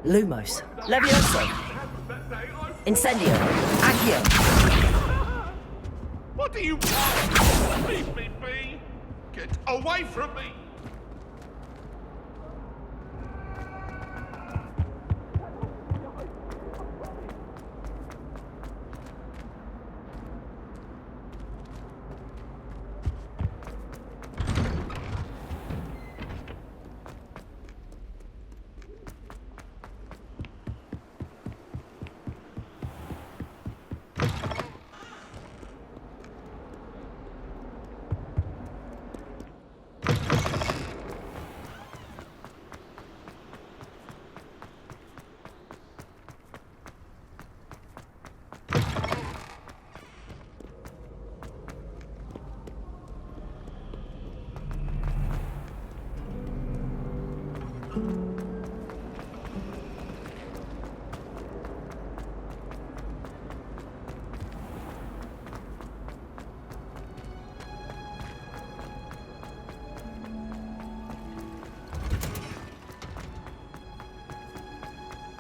Lumos. Levioso. Incendio. Accio. What do you want? Leave me be! Get away from me!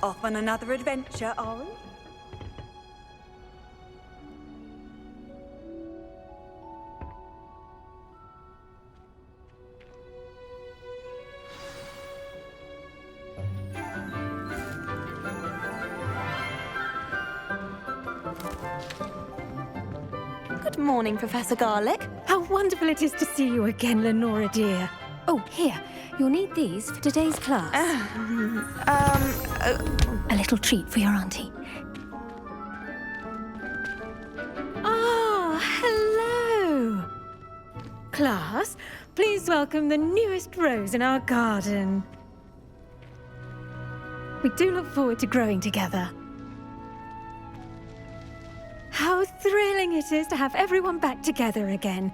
Off on another adventure, are we? Good morning, Professor Garlic. How wonderful it is to see you again, Lenora dear. Oh, here. You'll need these for today's class. A little treat for your auntie. Ah, hello. Class, please welcome the newest rose in our garden. We do look forward to growing together. How thrilling it is to have everyone back together again.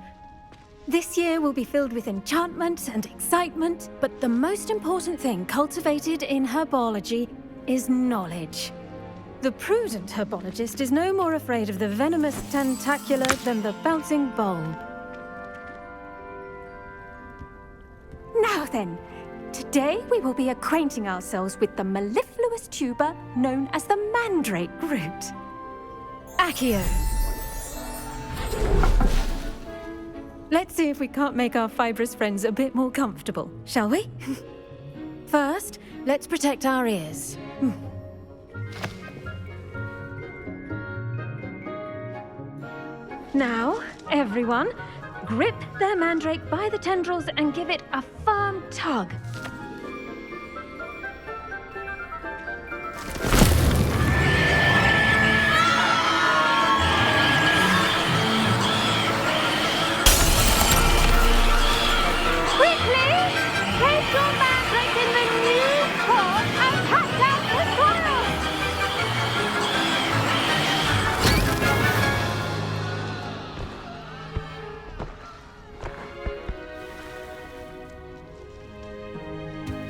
This year will be filled with enchantment and excitement, but the most important thing cultivated in herbology is knowledge. The prudent herbologist is no more afraid of the venomous tentacula than the bouncing bulb. Now then, today we will be acquainting ourselves with the mellifluous tuber known as the mandrake root. Accio. Let's see if we can't make our fibrous friends a bit more comfortable, shall we? First, let's protect our ears. Now, everyone, grip their mandrake by the tendrils and give it a firm tug.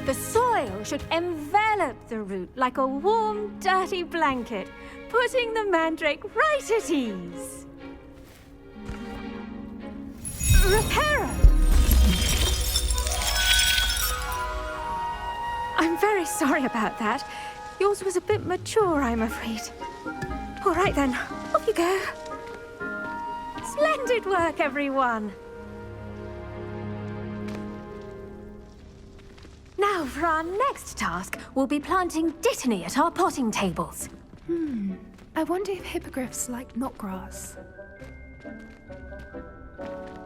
The soil should envelop the root like a warm, dirty blanket, putting the mandrake right at ease. Reparo! I'm very sorry about that. Yours was a bit mature, I'm afraid. All right then, off you go. Splendid work, everyone. Now, for our next task, we'll be planting dittany at our potting tables. I wonder if hippogriffs like knotgrass.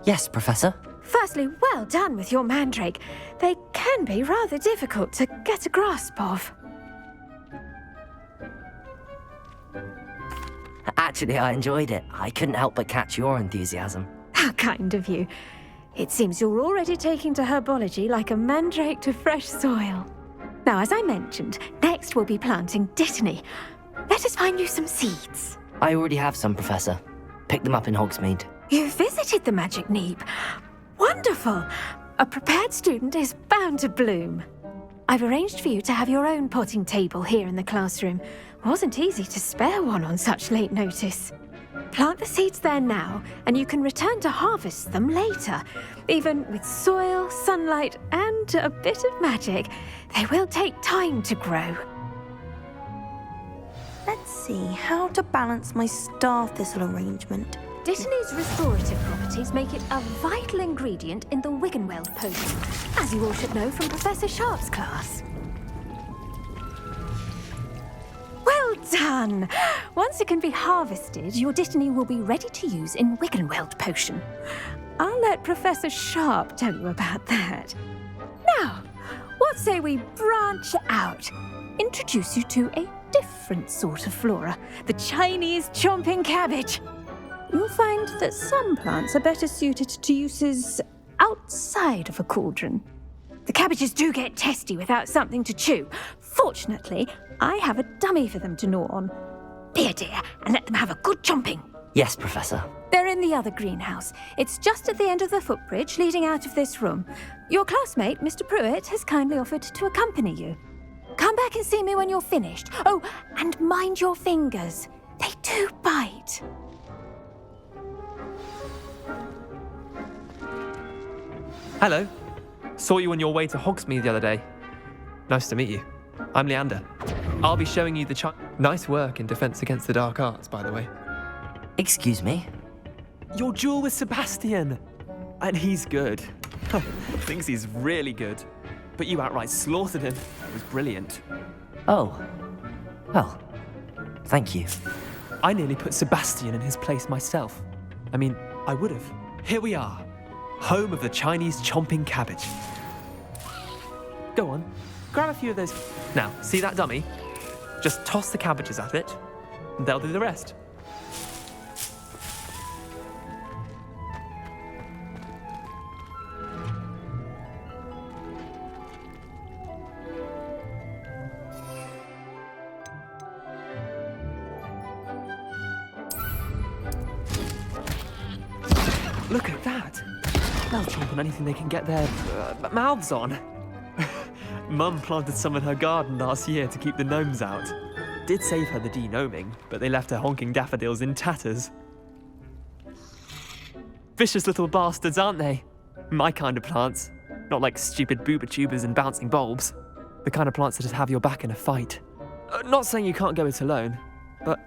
Yes, Professor. Firstly, well done with your mandrake. They can be rather difficult to get a grasp of. Actually, I enjoyed it. I couldn't help but catch your enthusiasm. How kind of you. It seems you're already taking to herbology like a mandrake to fresh soil. Now, as I mentioned, next we'll be planting dittany. Let us find you some seeds. I already have some, Professor. Picked them up in Hogsmeade. You visited the Magic Neep. Wonderful! A prepared student is bound to bloom. I've arranged for you to have your own potting table here in the classroom. Wasn't easy to spare one on such late notice. Plant the seeds there now, and you can return to harvest them later. Even with soil, sunlight, and a bit of magic, they will take time to grow. see how to balance my star thistle arrangement. Dittany's restorative properties make it a vital ingredient in the Wiggenweld potion, as you all should know from Professor Sharp's class. Well done! Once it can be harvested, your Dittany will be ready to use in Wiggenweld potion. I'll let Professor Sharp tell you about that. Now, what say we branch out? Introduce you to a different sort of flora, the Chinese chomping cabbage. You'll find that some plants are better suited to uses outside of a cauldron. The cabbages do get testy without something to chew. Fortunately, I have a dummy for them to gnaw on. Be a dear and let them have a good chomping. Yes, Professor. They're in the other greenhouse. It's just at the end of the footbridge leading out of this room. Your classmate, Mr. Pruitt, has kindly offered to accompany you. Come back and see me when you're finished. Oh, and mind your fingers. They do bite. Hello. Saw you on your way to Hogsmeade the other day. Nice to meet you. I'm Leander. I'll be showing you the Nice work in Defense Against the Dark Arts, by the way. Excuse me? Your duel with Sebastian! And he's good. Thinks he's really good. But you outright slaughtered him. It was brilliant. Oh. Well, thank you. I nearly put Sebastian in his place myself. I mean, I would have. Here we are. Home of the Chinese chomping cabbage. Go on, grab a few of those. Now, see that dummy? Just toss the cabbages at it, and they'll do the rest. Look at that! They'll chomp on anything they can get their mouths on. Mum planted some in her garden last year to keep the gnomes out. Did save her the de-gnoming, but they left her honking daffodils in tatters. Vicious little bastards, aren't they? My kind of plants. Not like stupid booba tubers and bouncing bulbs. The kind of plants that just have your back in a fight. Not saying you can't go it alone, but,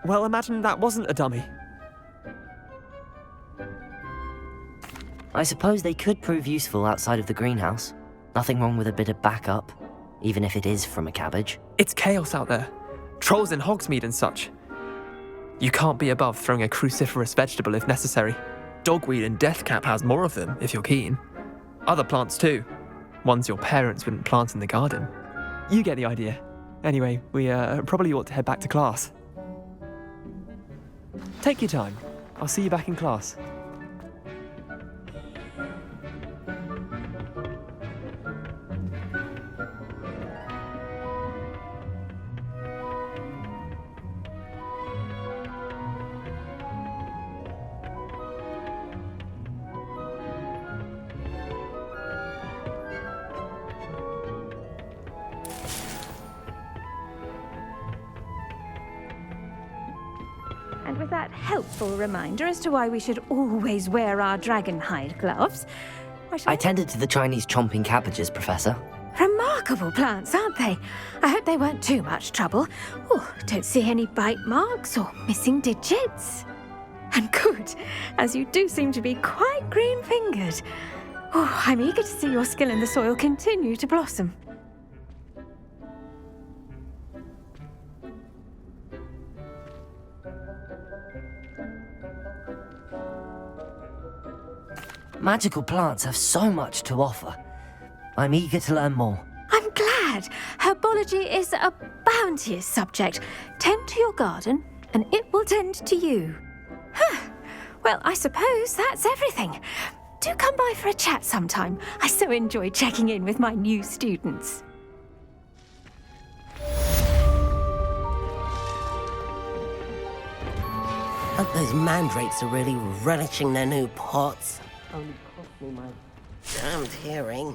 well, imagine that wasn't a dummy. I suppose they could prove useful outside of the greenhouse. Nothing wrong with a bit of backup, even if it is from a cabbage. It's chaos out there. Trolls in Hogsmeade and such. You can't be above throwing a cruciferous vegetable if necessary. Dogweed and deathcap has more of them, if you're keen. Other plants too. Ones your parents wouldn't plant in the garden. You get the idea. Anyway, we probably ought to head back to class. Take your time. I'll see you back in class. And with that helpful reminder as to why we should always wear our dragon hide gloves, I tended to the Chinese chomping cabbages, Professor. Remarkable plants, aren't they? I hope they weren't too much trouble. Oh, don't see any bite marks or missing digits. And good, as you do seem to be quite green-fingered. Oh, I'm eager to see your skill in the soil continue to blossom. Magical plants have so much to offer. I'm eager to learn more. I'm glad. Herbology is a bounteous subject. Tend to your garden, and it will tend to you. Well, I suppose that's everything. Do come by for a chat sometime. I so enjoy checking in with my new students. Hope those mandrakes are really relishing their new pots. Only cost me my damned hearing.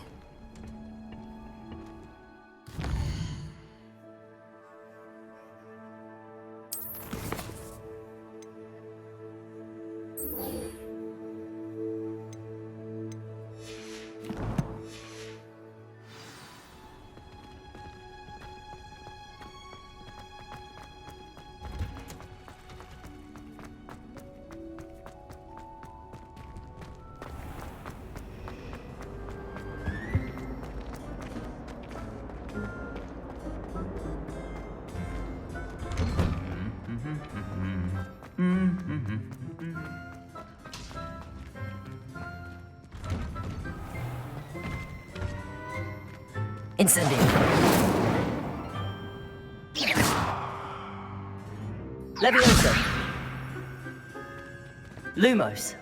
Incendio. Levioso. Lumos.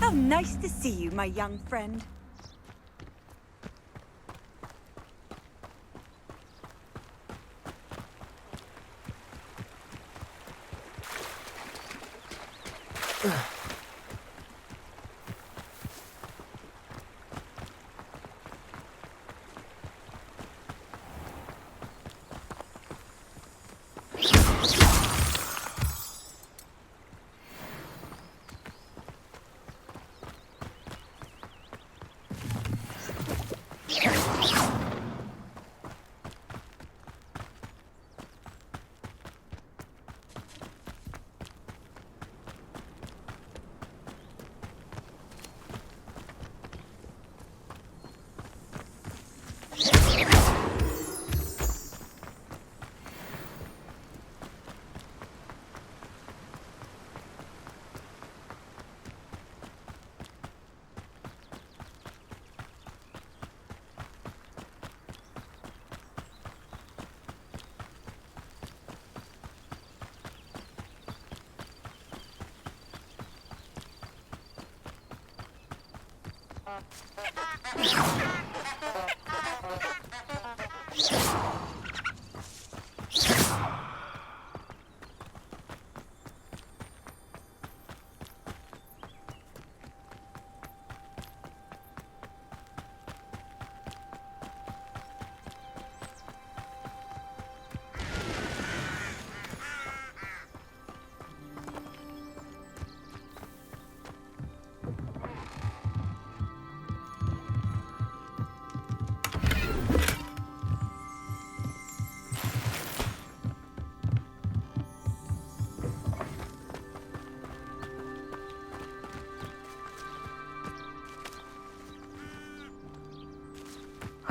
How nice to see you, my young friend.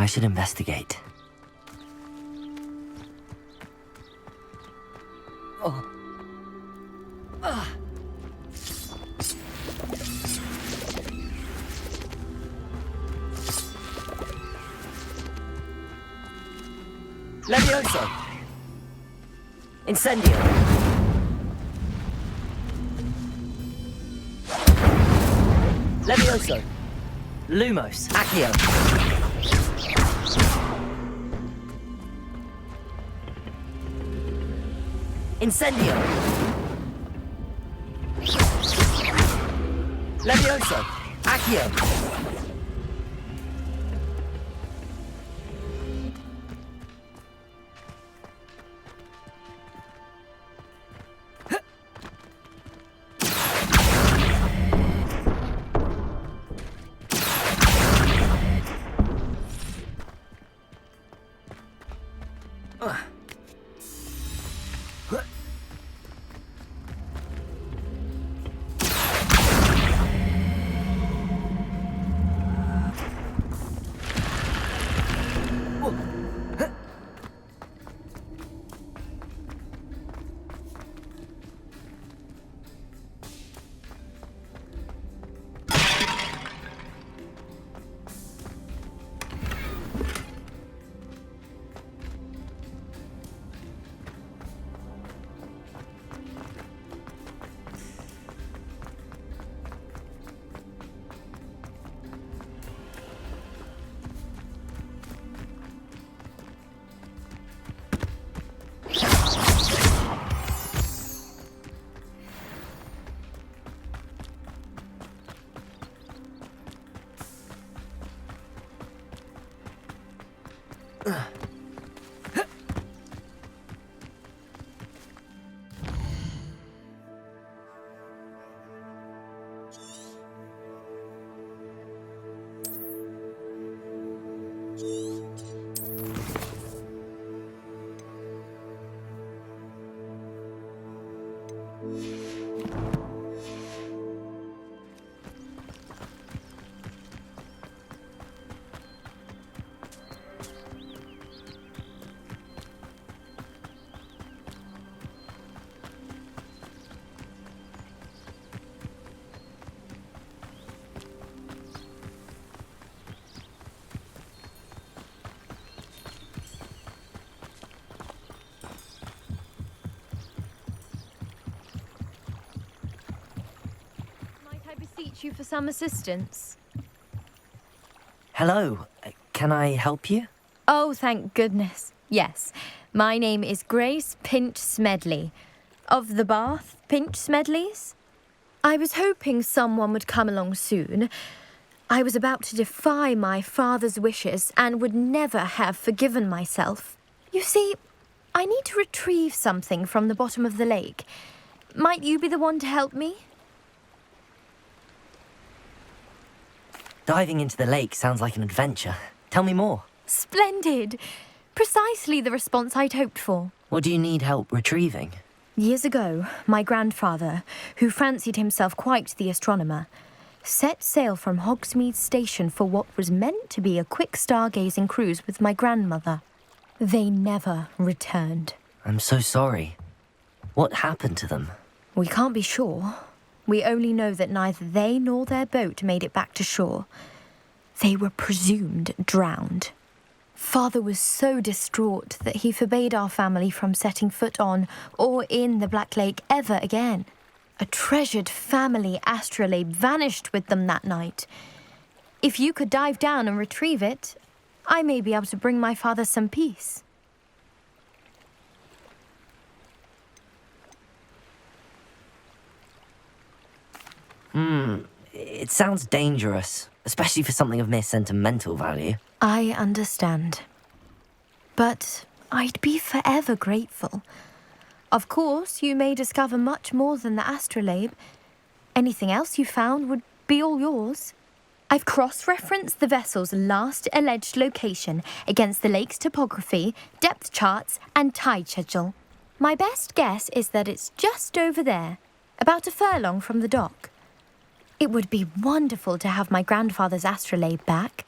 I should investigate. Oh. Levioso! Incendio! Levioso! Lumos! Accio! Incendio! Levioso! Accio! Might I beseech you for some assistance? Hello, can I help you? Oh, thank goodness. Yes. My name is Grace Pinch Smedley. Of the Bath Pinch Smedleys? I was hoping someone would come along soon. I was about to defy my father's wishes and would never have forgiven myself. You see, I need to retrieve something from the bottom of the lake. Might you be the one to help me? Diving into the lake sounds like an adventure. Tell me more. Splendid! Precisely the response I'd hoped for. What do you need help retrieving? Years ago, my grandfather, who fancied himself quite the astronomer, set sail from Hogsmeade Station for what was meant to be a quick stargazing cruise with my grandmother. They never returned. I'm so sorry. What happened to them? We can't be sure. We only know that neither they nor their boat made it back to shore. They were presumed drowned. Father was so distraught that he forbade our family from setting foot on or in the Black Lake ever again. A treasured family astrolabe vanished with them that night. If you could dive down and retrieve it, I may be able to bring my father some peace. It sounds dangerous, especially for something of mere sentimental value. I understand. But I'd be forever grateful. Of course, you may discover much more than the astrolabe. Anything else you found would be all yours. I've cross-referenced the vessel's last alleged location against the lake's topography, depth charts, and tide schedule. My best guess is that it's just over there, about a furlong from the dock. It would be wonderful to have my grandfather's astrolabe back.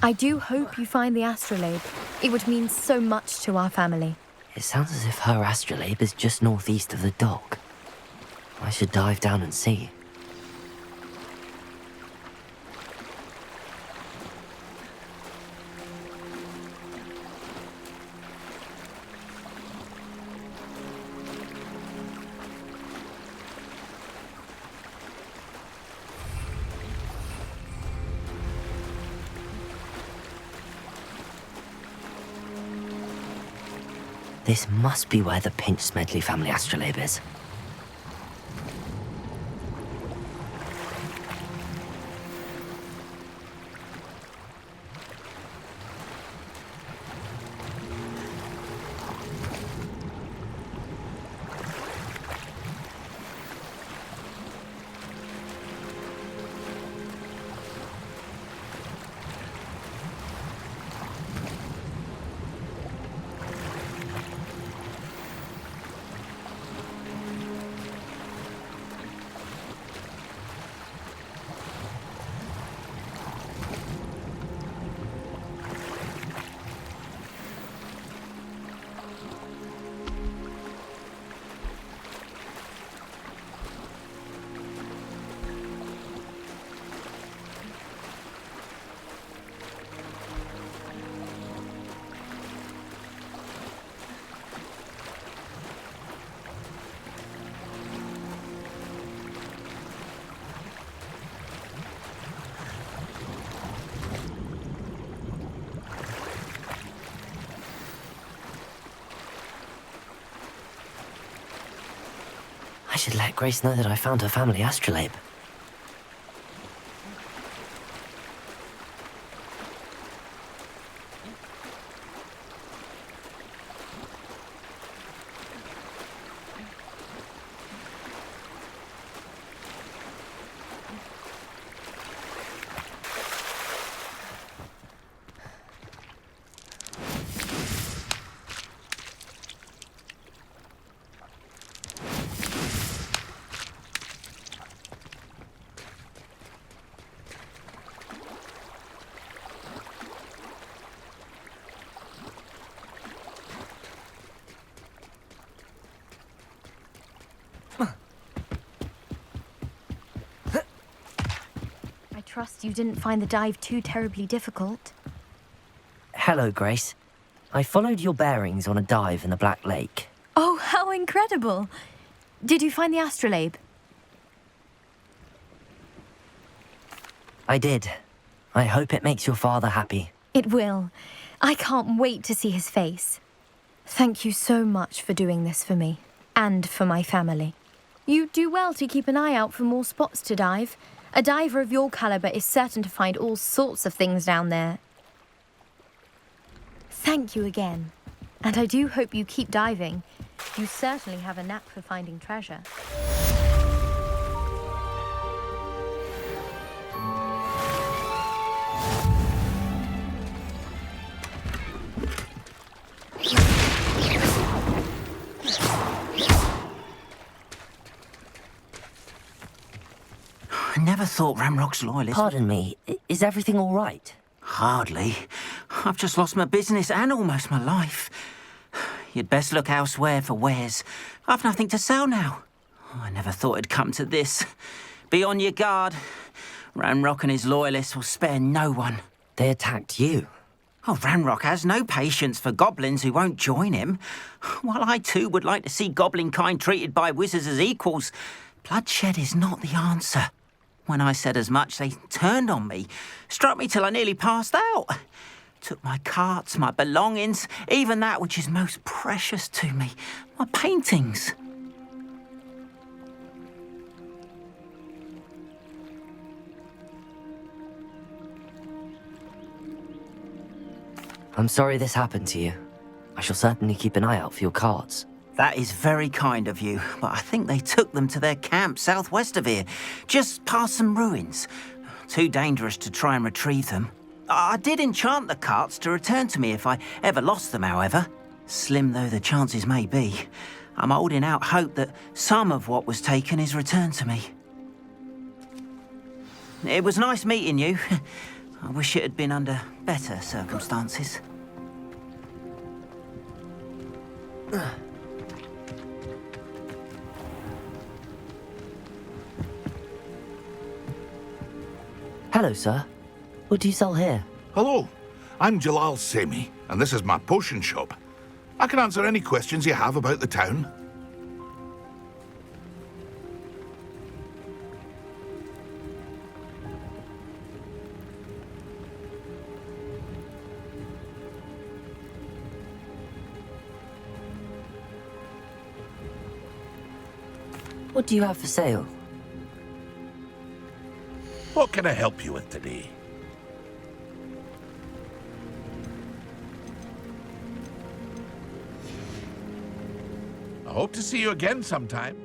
I do hope you find the astrolabe. It would mean so much to our family. It sounds as if her astrolabe is just northeast of the dock. I should dive down and see. This must be where the Pinch Smedley family astrolabe is. I should let Grace know that I found her family astrolabe. trust you didn't find the dive too terribly difficult. Hello, Grace. I followed your bearings on a dive in the Black Lake. Oh, how incredible! Did you find the astrolabe? I did. I hope it makes your father happy. It will. I can't wait to see his face. Thank you so much for doing this for me, and for my family. You do well to keep an eye out for more spots to dive. A diver of your caliber is certain to find all sorts of things down there. Thank you again. And I do hope you keep diving. You certainly have a knack for finding treasure. I never thought Ramrock's loyalists... Pardon me, is everything all right? Hardly. I've just lost my business and almost my life. You'd best look elsewhere for wares. I've nothing to sell now. I never thought it'd come to this. Be on your guard. Ramrock and his loyalists will spare no one. They attacked you. Oh, Ramrock has no patience for goblins who won't join him. While I too would like to see goblin kind treated by wizards as equals, bloodshed is not the answer. When I said as much, they turned on me, struck me till I nearly passed out. Took my carts, my belongings, even that which is most precious to me, my paintings. I'm sorry this happened to you. I shall certainly keep an eye out for your carts. That is very kind of you, but I think they took them to their camp southwest of here, just past some ruins. Too dangerous to try and retrieve them. I did enchant the carts to return to me if I ever lost them, however. Slim though the chances may be, I'm holding out hope that some of what was taken is returned to me. It was nice meeting you. I wish it had been under better circumstances. Hello, sir. What do you sell here? Hello, I'm Jalal Semi, and this is my potion shop. I can answer any questions you have about the town. What do you have for sale? What can I help you with today? I hope to see you again sometime.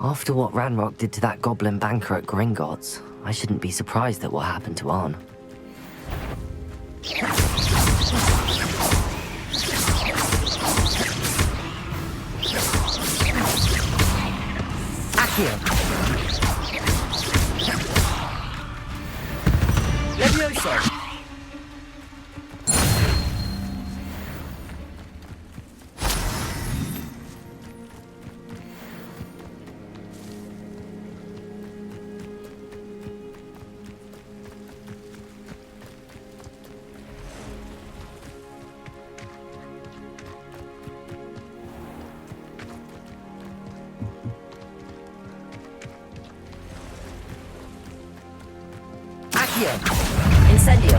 After what Ranrock did to that goblin banker at Gringotts, I shouldn't be surprised at what happened to Arn. Accio! Levioso! Incendio!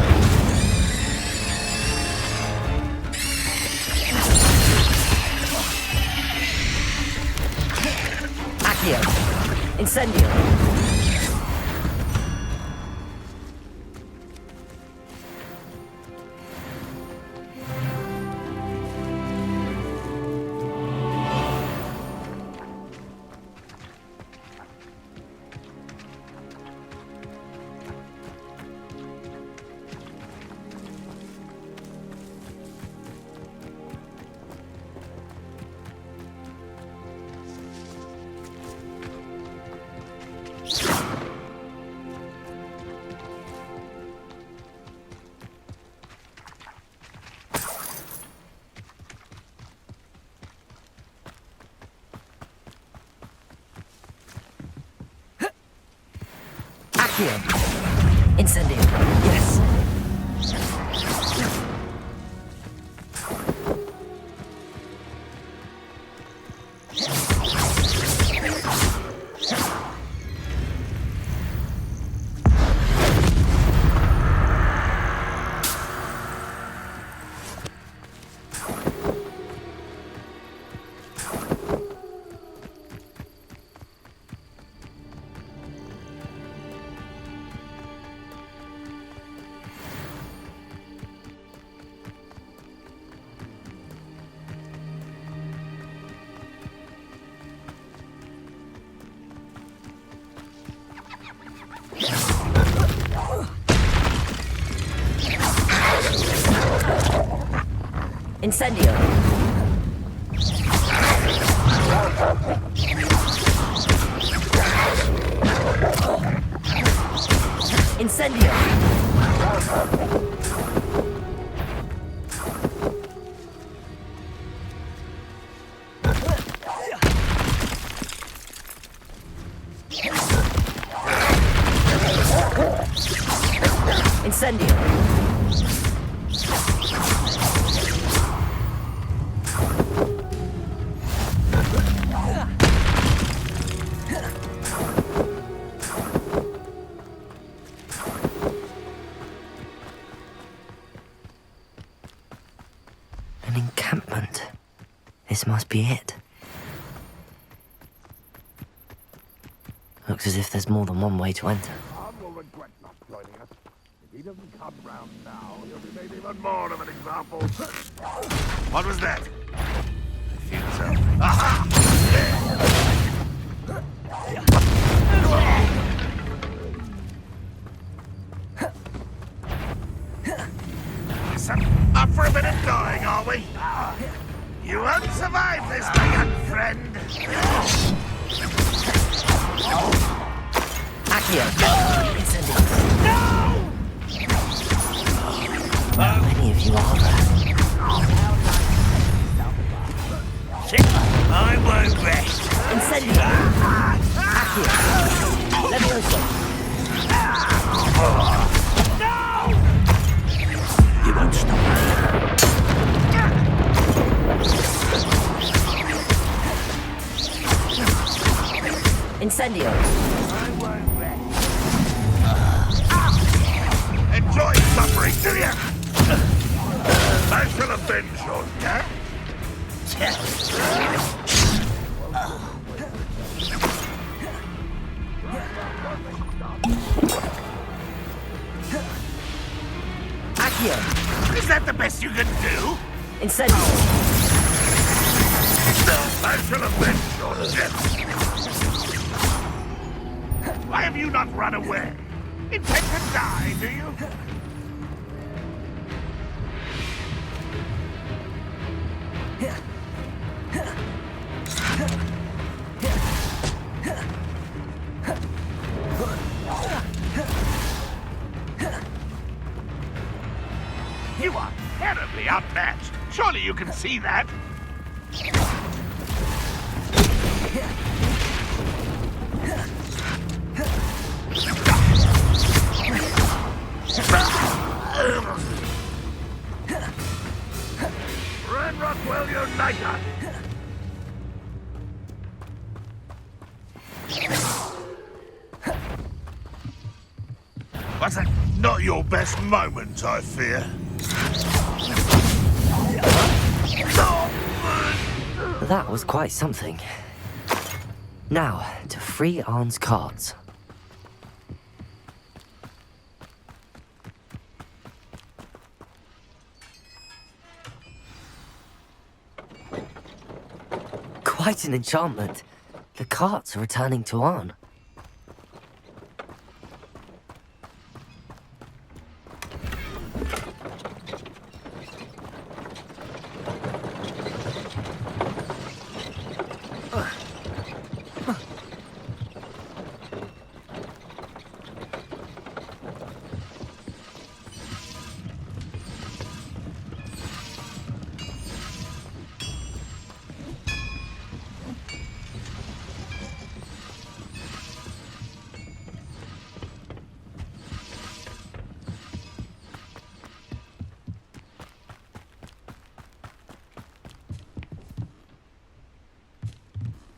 Accio! Incendio! Accio! Incendio! Yes! Incendio! Incendio! Incendio! An encampment. This must be it. Looks as if there's more than one way to enter. Arn will regret not joining us. If he doesn't come round now, he'll be made even more of an example. What was that? I feel so. Aha! Listen, up for a bit of dying, are we? You won't survive this, my young friend. Accio! Incendio! How many of you are there? I won't rest. Incendio! Accio! Levioso! You won't stop. Incendio! Enjoy suffering, do you? I shall avenge your death. Accio! Is that the best you can do? Incendio! I shall avenge your death. Why have you not run away? Intend to die, do you? You are terribly outmatched. Surely you can see that. Red Rockwell Uniter! Was that not your best moment, I fear? That was quite something. Now, to free Arn's cards. Quite an enchantment. The carts are returning to Arn.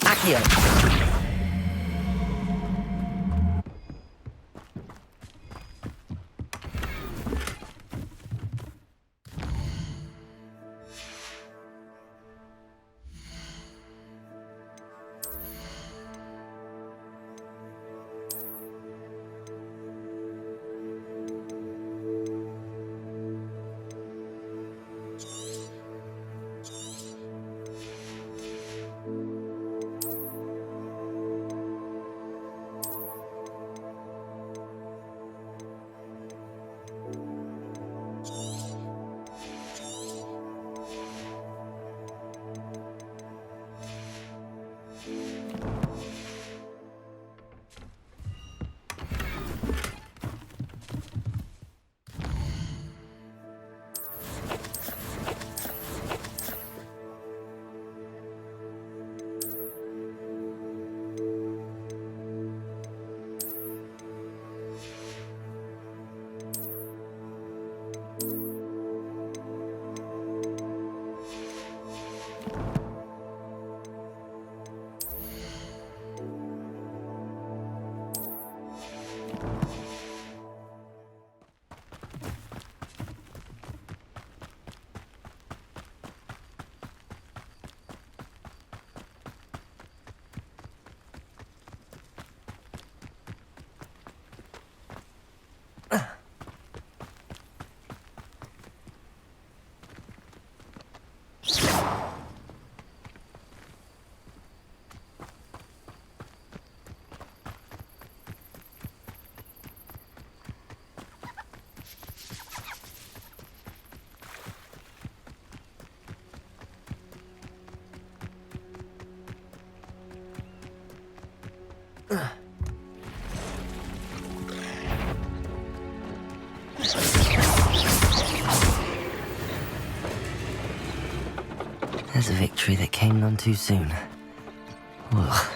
Accio. There's a victory that came none too soon. Ugh.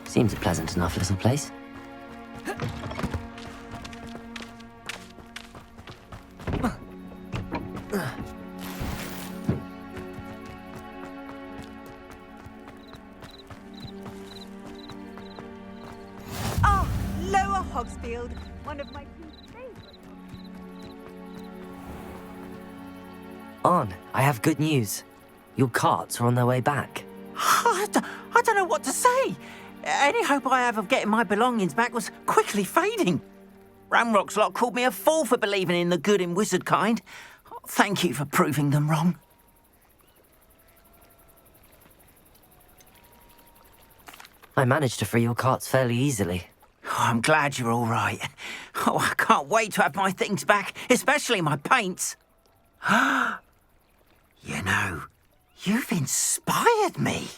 Seems a pleasant enough little place. Ah, Lower Hogsfield, one of my two favourite. On, I have good news. Your carts are on their way back. I don't know what to say. Any hope I have of getting my belongings back was quickly fading. Ramrock's lot called me a fool for believing in the good in wizard kind. Thank you for proving them wrong. I managed to free your carts fairly easily. Oh, I'm glad you're all right. Oh, I can't wait to have my things back, especially my paints. You know, you've inspired me.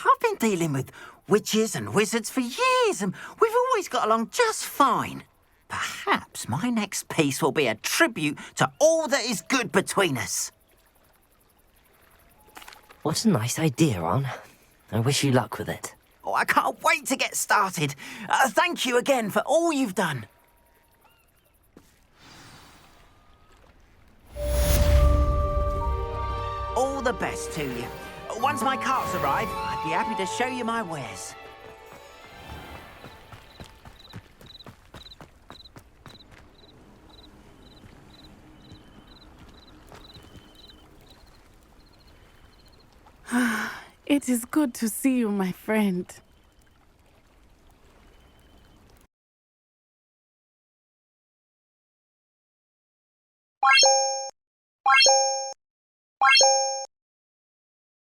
I've been dealing with witches and wizards for years, and we've always got along just fine. Perhaps my next piece will be a tribute to all that is good between us. What a nice idea, On. I wish you luck with it. Oh, I can't wait to get started. Thank you again for all you've done. All the best to you. Once my carts arrive, I'd be happy to show you my wares. It is good to see you, my friend.